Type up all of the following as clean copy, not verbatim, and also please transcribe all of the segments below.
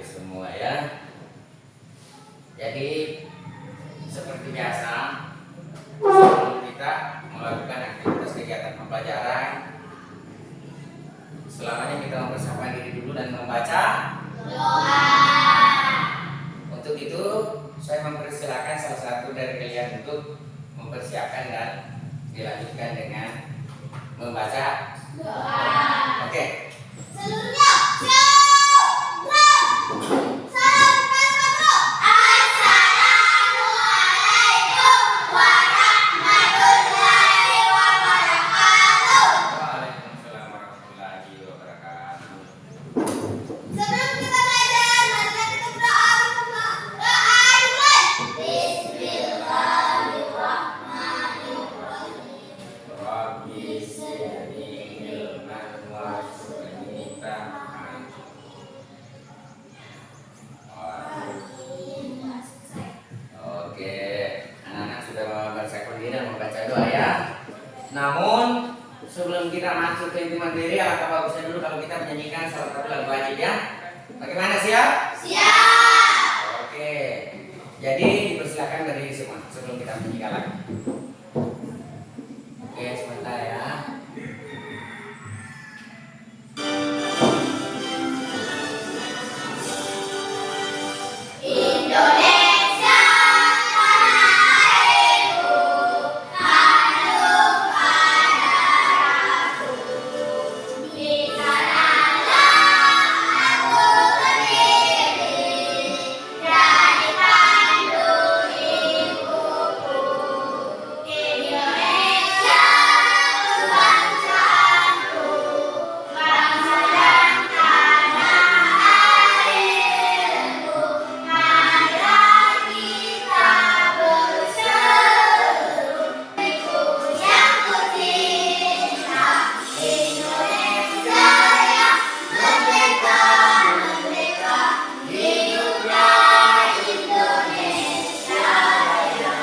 semua ya. Jadi seperti biasa sebelum kita melakukan aktivitas kegiatan pembelajaran, selamanya kita mempersiapkan diri dulu dan membaca doa. Untuk itu saya mempersilahkan salah satu dari kalian untuk mempersiapkan dan dilanjutkan dengan membaca doa. Oke. Seluruhnya siap. Salam bro. Assalamualaikum warahmatullahi wabarakatuh. Waalaikumsalam warahmatullahi wabarakatuh. Sebelum kita belajar, mari kita berdoa bersama. Doa dimulai. Bismillahirrahmanirrahim. Rabbi zidni ilman warzuqni fahman. Oke, anak-anak sudah membaca diri dan membaca doa ya. Namun sebelum kita masuk ke inti mandiri, alangkah bagusnya dulu kalau kita menyanyikan salah satu lagu wajib ya. Bagaimana, siap? Siap. Oke, jadi dipersilakan dari semua sebelum kita menyanyikan lagu. Oke, sebentar ya. Indonesia tanah airku, tanduk padaku. Di sanalah aku berdiri, jadi pandu hidupku. Indonesia bangsaku, bangsa dan tanah airku. Marilah kita berseru, negeriku yang kucinta, Indonesia yang merdeka, merdeka, hiduplah Indonesia Raya.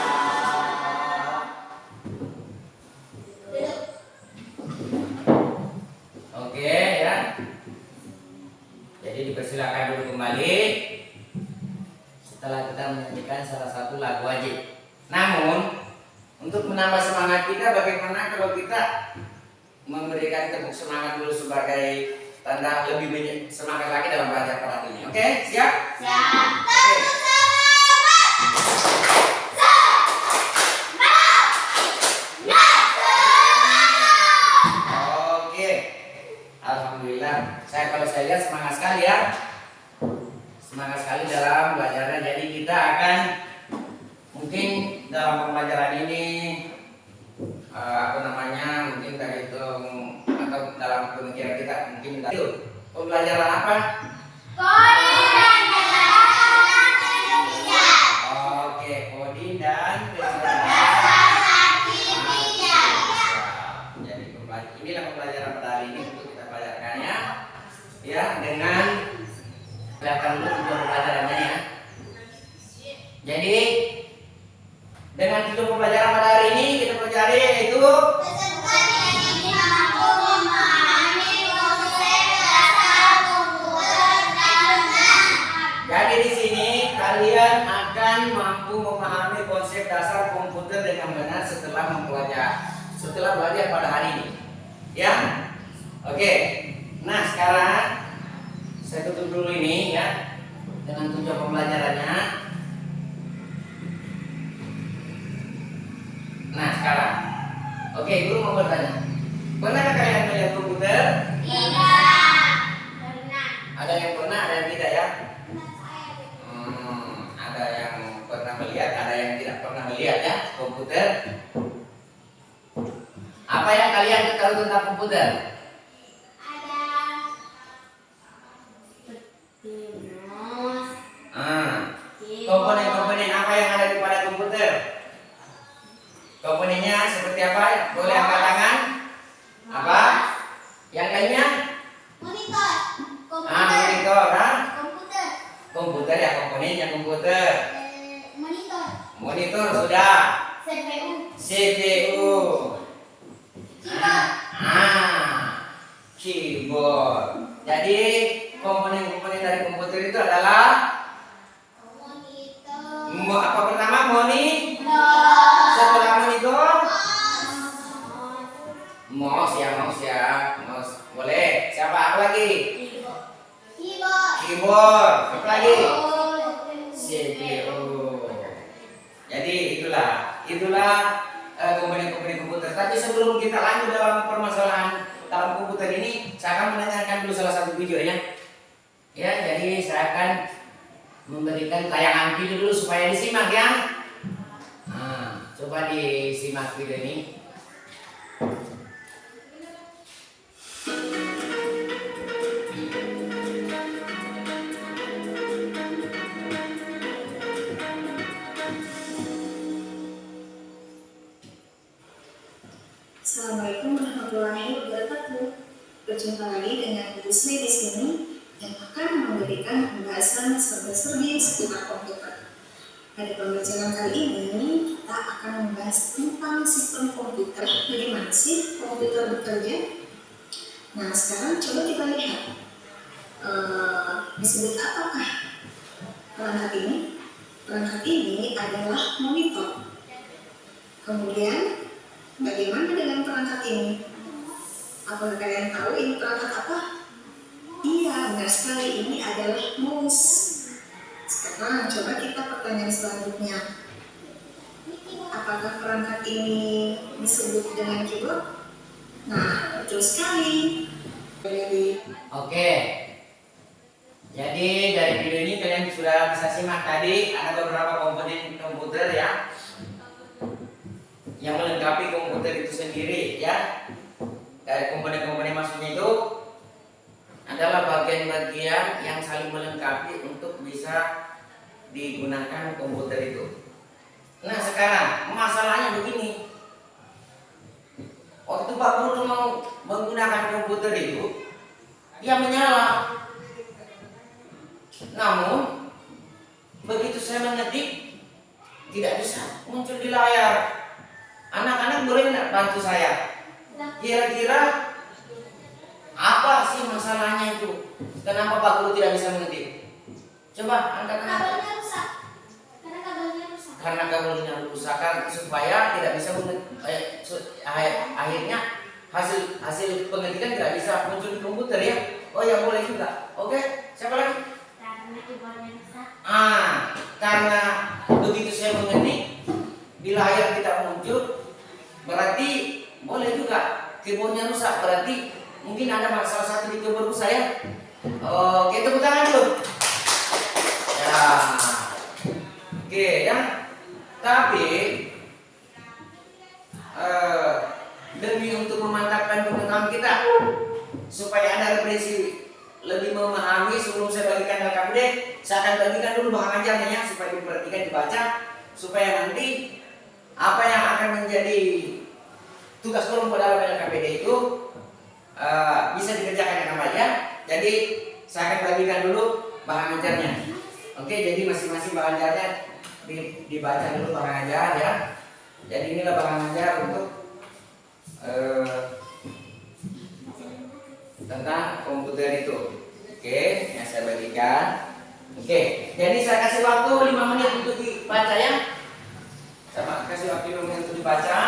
Oke ya. Jadi dipersilakan dulu kembali setelah kita menyanyikan salah satu lagu wajib. Namun untuk menambah semangat kita, bagaimana kalau kita memberikan tepuk semangat dulu sebagai tanda lebih semangat lagi dalam belajar pada hari ini. Oke, siap? Siap. Oke. Oke. Alhamdulillah. Kalau saya lihat semangat sekali ya. Semangat sekali dalam belajarnya. Jadi kita akan mungkin dalam pembelajaran ini mungkin dari itu atau dalam pemikiran kita mungkin dari itu pembelajaran apa? Koding dan bahasa Indonesia. Oke, koding dan Bahasa kimia. Jadi inilah pembelajaran pada hari ini untuk kita pelajarkannya ya dengan kelihatan dulu tujuan pembelajarannya ya. Jadi dengan tujuan pembelajaran pada hari ini kita pelajari yaitu Peserta didik mampu memahami konsep dasar komputer dengan benar. jadi di sini kalian akan mampu memahami konsep dasar komputer dengan benar setelah belajar pada hari ini. Ya. Oke. Nah, sekarang saya tutup dulu ini ya dengan tujuan pembelajarannya. Nah, sekarang oke, guru mau bertanya. Pernahkah kalian melihat komputer? Tidak. Benar. Ada yang pernah, ada yang tidak ya? Ada yang pernah melihat, ada yang tidak pernah melihat ya komputer. Apa yang kalian ketahui tentang komputer? Ada Windows. Komponen-komponen apa yang ada di pada komputer? Komponennya seperti apa? Boleh angkat tangan? Apa? Yang lainnya? Monitor. Monitor, Komputer. komputer ya, komponennya komputer. Monitor. Monitor sudah. CPU. CPU. Keyboard. Jadi komponen-komponen dari komputer komputer itu adalah Monitor. apa pertama moni, Nah. setelah monitor mouse ya, mouse. Boleh. Siapa apa lagi? Keyboard. Keyboard. Apa lagi? CPU. CPU. Jadi itulah komponen-komponen komputer. Tapi sebelum kita lanjut dalam permasalahan dalam komputer ini, saya akan menanyakan dulu salah satu video ya. Ya, jadi saya akan memberikan tayangan video dulu supaya disimak ya. Nah, coba disimak video ini. Assalamualaikum warahmatullahi wabarakatuh. Berjumpa lagi dengan Ibu Sri di sini yang akan memberikan pembahasan serba-serbi seputar komputer. Pada pembelajaran kali ini kita akan membahas tentang sistem komputer. Bagaimana sih komputer bekerja? Nah, sekarang coba kita lihat disebut apakah perangkat ini? Perangkat ini adalah monitor. Kemudian bagaimana dengan perangkat ini? Apakah kalian tahu ini perangkat apa? Iya, benar sekali, ini adalah mouse. Sekarang coba kita pertanyaan selanjutnya. Apakah perangkat ini disebut dengan keyboard? Nah, betul sekali. Oke. Jadi dari video ini kalian sudah bisa simak tadi ada beberapa komponen komputer ya yang melengkapi komputer itu sendiri ya. Dari komponen-komponen maksudnya itu adalah bagian-bagian yang saling melengkapi untuk bisa digunakan komputer itu. Nah sekarang masalahnya begini. Waktu Pak Guru mau menggunakan komputer itu, dia menyala. Namun begitu saya mengetik tidak bisa muncul di layar. Anak-anak boleh nggak bantu saya? Kira-kira apa sih masalahnya itu? Kenapa Pak Guru tidak bisa mengetik? Coba angkat tangan. Kabelnya rusak. Karena kabelnya rusak. Karena kabelnya rusak supaya tidak bisa akhirnya hasil pengetikan tidak bisa muncul di komputer ya. Oh ya boleh juga. Oke, siapa lagi? Karena keyboardnya rusak. Karena begitu saya mengetik di layar tidak muncul, berarti boleh juga keyboardnya rusak. Berarti mungkin ada salah satu di keyboard saya. Oke, tepuk tangan dulu. Ya, oke ya. Tapi demi untuk memantapkan pengetahuan kita supaya Anda referensi lebih memahami, sebelum saya bagikan LKPD, saya akan bagikan dulu bahan ajarnya supaya diperhatikan, dibaca, supaya nanti apa yang akan menjadi tugas kelompok dalam LKPD itu bisa dikerjakan dengan baik. Jadi saya akan bagikan dulu bahan ajarnya. Oke, jadi masing-masing bahan ajarnya dibaca dulu bahan ajar ya. Jadi inilah bahan ajar untuk tentang komputer itu. Oke, yang saya bagikan. Oke, jadi saya kasih waktu 5 menit untuk dibaca ya. Saya kasih waktu 5 menit untuk dibaca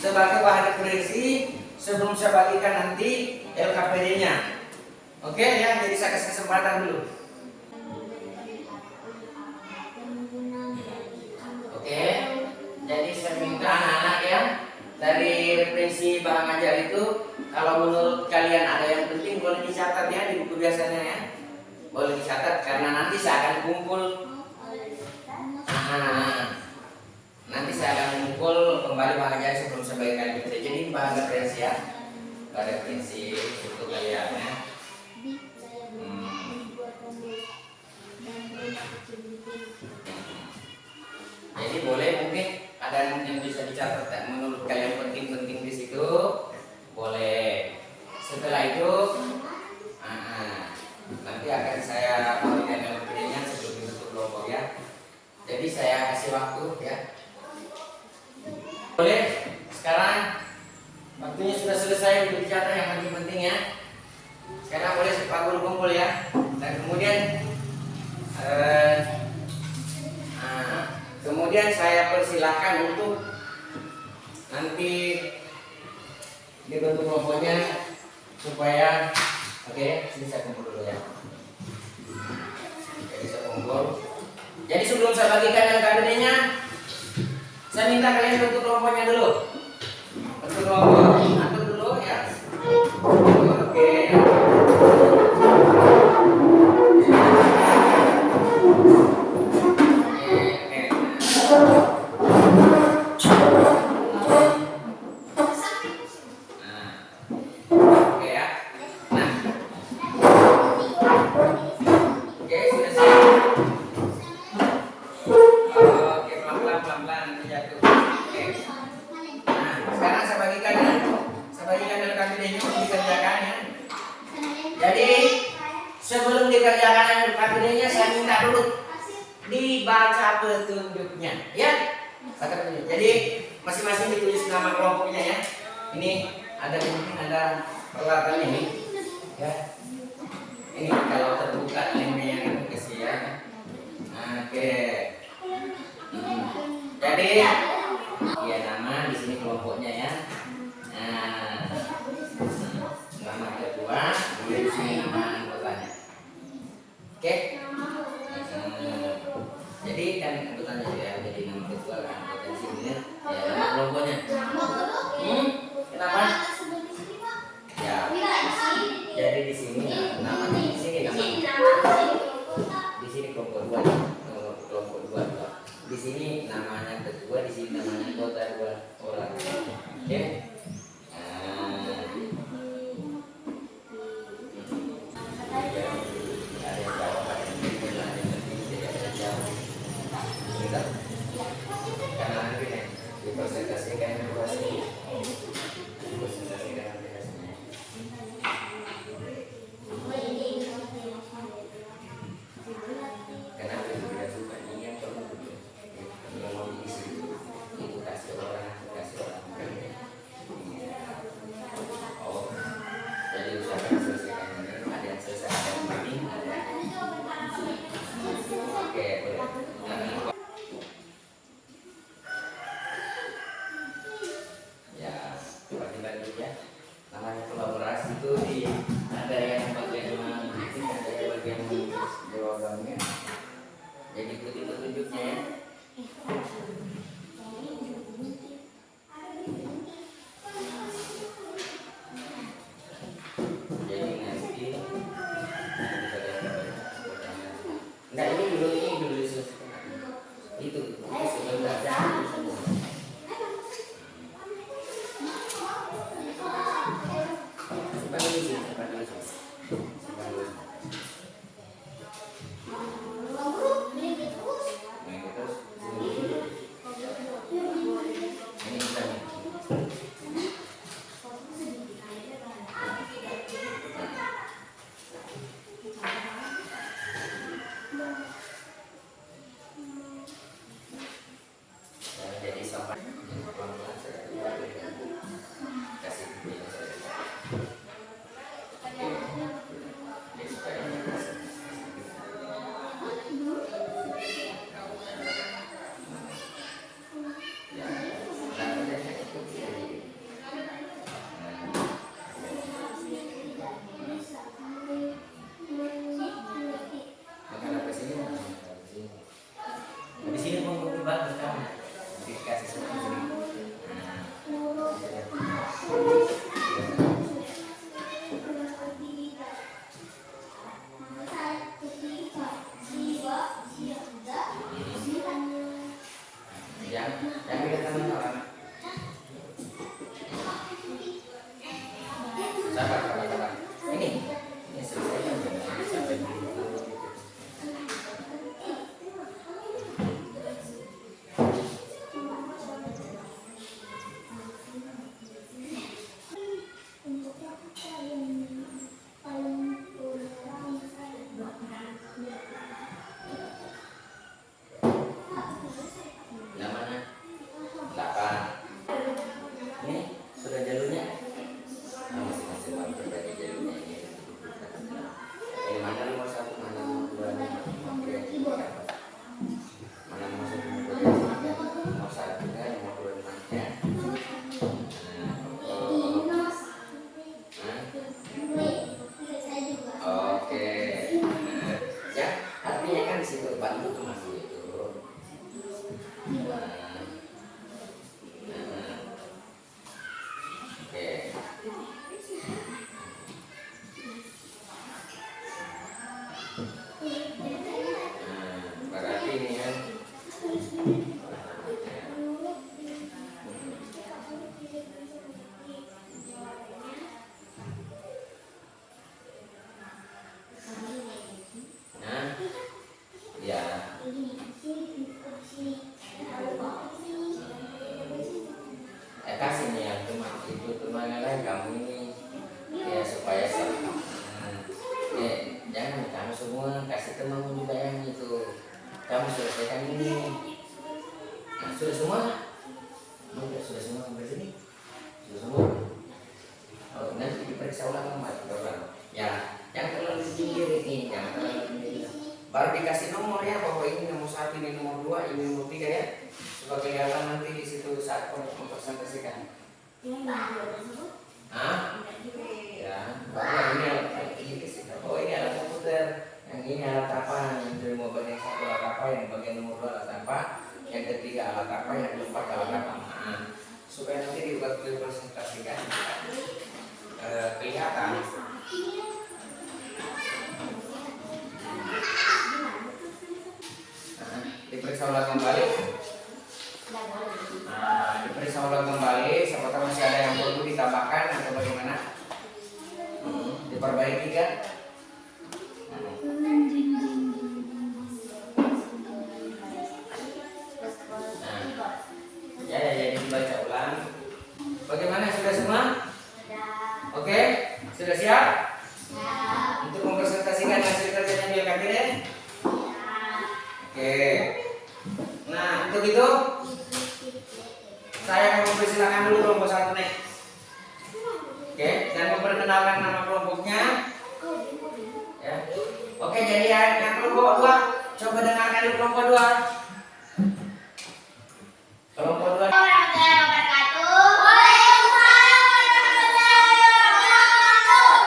sebagai bahan referensi sebelum saya bagikan nanti LKPD-nya. Oke ya, jadi saya kasih kesempatan dulu. Oke, jadi saya minta anak-anak ya, dari referensi bahan ajar itu, kalau menurut kalian ada yang penting boleh dicatat ya di buku biasanya ya. Boleh dicatat karena nanti saya akan kumpul. Nanti saya akan mengumpul kembali bahan ajar sebelum saya bagikan gitu. Jadi ini bahan referensi ya, bahan referensi untuk kalian ya. Jadi boleh mungkin ada yang bisa dicatat dan menurut kalian penting-penting di situ boleh. Setelah itu nanti akan saya berikan LKPD-nya sebelum bentuk kelompok ya. Jadi saya kasih waktu ya. Boleh, sekarang waktunya sudah selesai untuk dicatat yang penting-penting ya. Sekarang boleh Pak Guru kumpul ya. Dan kemudian saya persilahkan untuk nanti dibentuk kelompoknya supaya sini saya kumpul dulu ya. Jadi saya kumpul. Jadi sebelum saya bagikan LKPD-nya, saya minta kalian bentuk kelompoknya dulu. Bentuk kelompok, atur dulu ya. Oke. Sebelum dikerjakan LKPD-nya, saya minta dulu dibaca petunjuknya, ya. Baca petunjuk. Jadi masing-masing ditulis nama kelompoknya ya. Ini ada peralatannya ini, ya. Ini kalau terbuka linknya itu kasih ya. Oke. Jadi ya nama di sini kelompoknya ya. Nama kedua, di sini nama anggotanya. Oke. Jadi kan anggotanya ya, jadi nama kedua kan anggota di sini ya. Ya nama kelompoknya. Kenapa? Ya. Jadi di sini namanya di sini namanya. Di sini kelompok dua. Kelompok dua. Di sini namanya kedua, di sini namanya anggota dua orang. Oke. Namanya kolaborasi itu ada yang bagian mengetik, ada yang bagian menulis jawabannya. Jadi ikuti petunjuknya ya. Jadi nanti enggak ini dulu diselesaikan. Itu sebenarnya. bantu tuh masih itu. Nah, nah. Oke. Nah, berarti ini kan. Nah, ya. Kasih nih yang teman itu teman lain kamu ini ya supaya jangan kamu semua kasih temanmu juga yang itu kamu selesaikan ini. Nah, sudah semua? Sudah semua sampai sini? Sudah semua? Oh, nanti diperiksa ulang kembali. Ya, yang terlalu tinggi ini, jangan terlalu tinggi. Baru dikasih nomornya bahwa ini nomor 1, ini nomor 2, ini nomor 3 ya. Supaya kelihatan nanti di situ saat mempresentasikan. Hah? Ya, bahwa ini alat ini oh ini alat komputer, yang ini alat apa, yang dari mau bagian 1 alat apa, yang bagian nomor 2 alat apa, yang ketiga alat apa, yang keempat alat apa. Nah, supaya nanti di waktu presentasikan kelihatan. Nah, diperiksa ulang kembali. Nah, diperiksa ulang kembali. Siapa tahu masih ada yang perlu ditambahkan atau bagaimana? Diperbaiki kan? Nah, jadi dibaca ulang. Bagaimana, sudah semua? Oke, sudah siap? Untuk mempresentasikan hasil kerjanya Bill Kabinet? Oke. Nah, untuk itu saya akan mempersilakan dulu kelompok 1 nih. Oke, dan memperkenalkan nama kelompoknya. Ya. Oke, jadi yang kelompok 2, coba dengarkan dulu kelompok 2. Kelompok 2. Warahmatullahi wabarakatuh. Waalaikumsalam warahmatullahi wabarakatuh.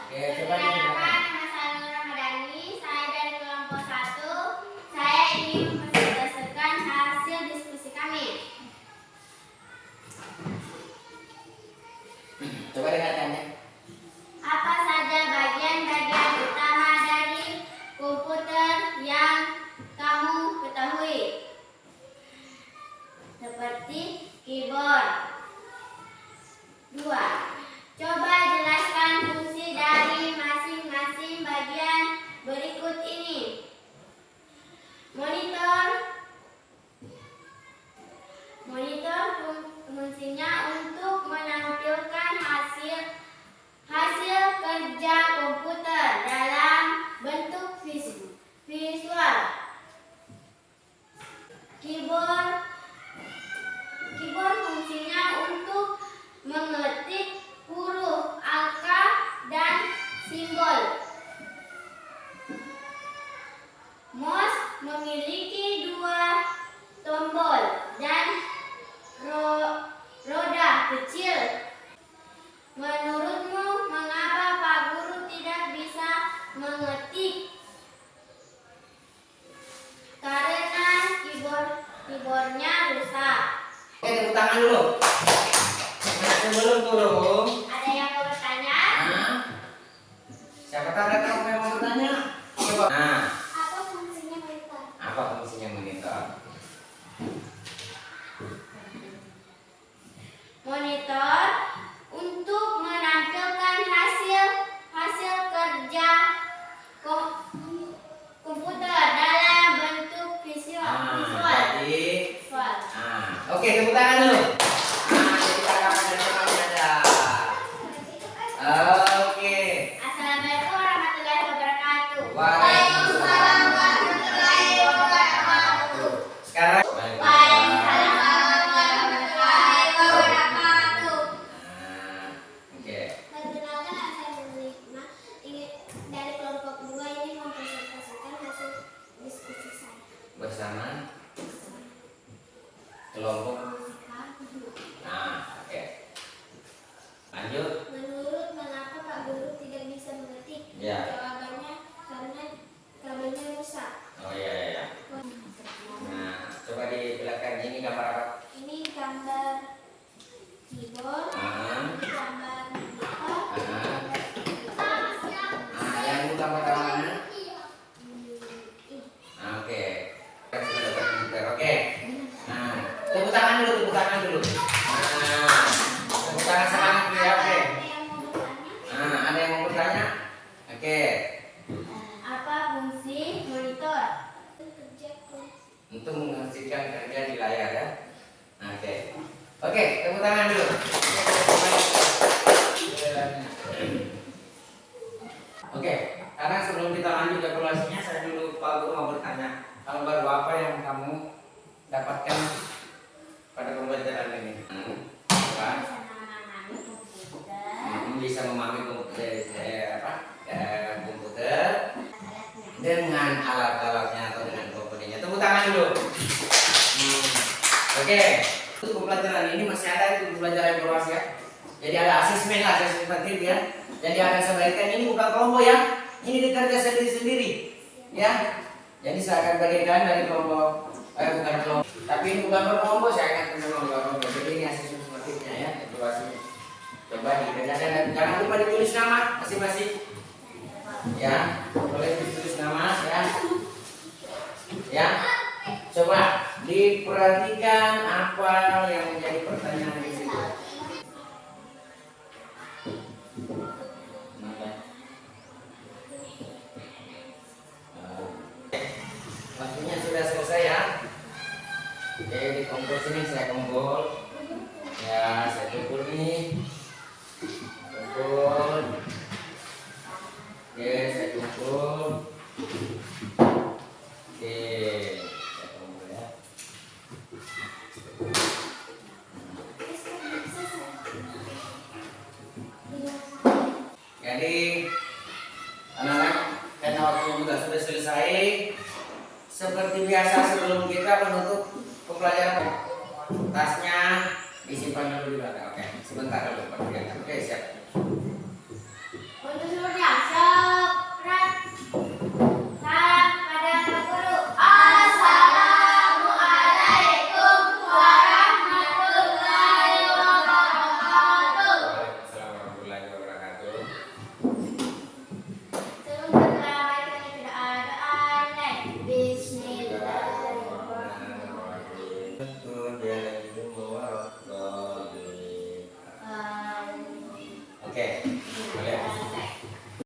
Oke, coba Perkenalkan, dengarkan. nama saya Nur Ramadhani. Saya dari kelompok 1. Saya ingin mempresentasikan hasil diskusi kami. Coba dengarkan ya. Apa saja bagian-bagian utama dari komputer yang kamu ketahui? Seperti keyboard. 2. Coba jelaskan fungsi dari masing-masing bagian berikut ini. Monitor. Monitor fungsinya untuk menampilkan hasil kerja komputer dalam bentuk visual. Keyboard fungsinya untuk mengetik huruf, angka, dan simbol. Mouse memiliki 2 tombol dan roda kecil. Menurutmu, mengapa Pak Guru tidak bisa mengetik? Karena keyboardnya rusak. Oke, tepuk tangan dulu. Nah, sebelum turun, Ada yang mau bertanya? siapa tahu ada kamu yang mau bertanya? Coba. Nah, Apa fungsinya monitor? apa fungsinya monitor? Monitor untuk menampilkan hasil kerja komputer dalam bentuk visual. Jadi, oke, tepuk tangan dulu. Jadi tanggapan dari temannya ada. Oke. Assalamualaikum warahmatullahi wabarakatuh. Waalaikumsalam warahmatullahi wabarakatuh. Sekarang. Waalaikumsalam warahmatullahi wabarakatuh. Nah, oke. Perkenalkan, saya Nurma. Dari kelompok 2 ini mempresentasikan hasil diskusi saya. Bersama kelompok untuk menghasilkan kerja di layar ya. Oke, tepuk tangan dulu. Oke, karena sebelum kita lanjut evaluasinya, saya dulu Pak Guru mau bertanya, hal baru apa yang kamu dapatkan pada pembelajaran ini? Apa? Bisa memahami komputer, komputer dengan alat-alatnya atau dengan komponennya. Tepuk tangan dulu. Oke. Untuk pembelajaran ini masih ada itu pembelajaran evaluasi ya. Jadi ada asesmen lah, asesmen materi ya. Jadi akan saya bagikan ini bukan kelompok ya. Ini dikerja sendiri-sendiri ya. Jadi saya akan bagikan dari kelompok bukan kelompok. Tapi ini bukan kelompok, saya akan kelompok. Jadi ini asesmen materinya ya, evaluasinya. Coba dikerjakan dan jangan lupa ditulis nama masing-masing. Ya, boleh ditulis nama ya. Ya. Coba diperhatikan apa yang menjadi pertanyaan di situ. Waktunya sudah selesai ya. Oke, di kompos ini saya kumpul. Ya, saya kumpul nih. Kumpul. Oke, saya kumpul. Oke. Jadi anak-anak karena waktu juga sudah selesai, seperti biasa sebelum kita menutup pembelajaran, tasnya disimpan dulu di belakang. Oke, sebentar dulu Pak. Oke, siap.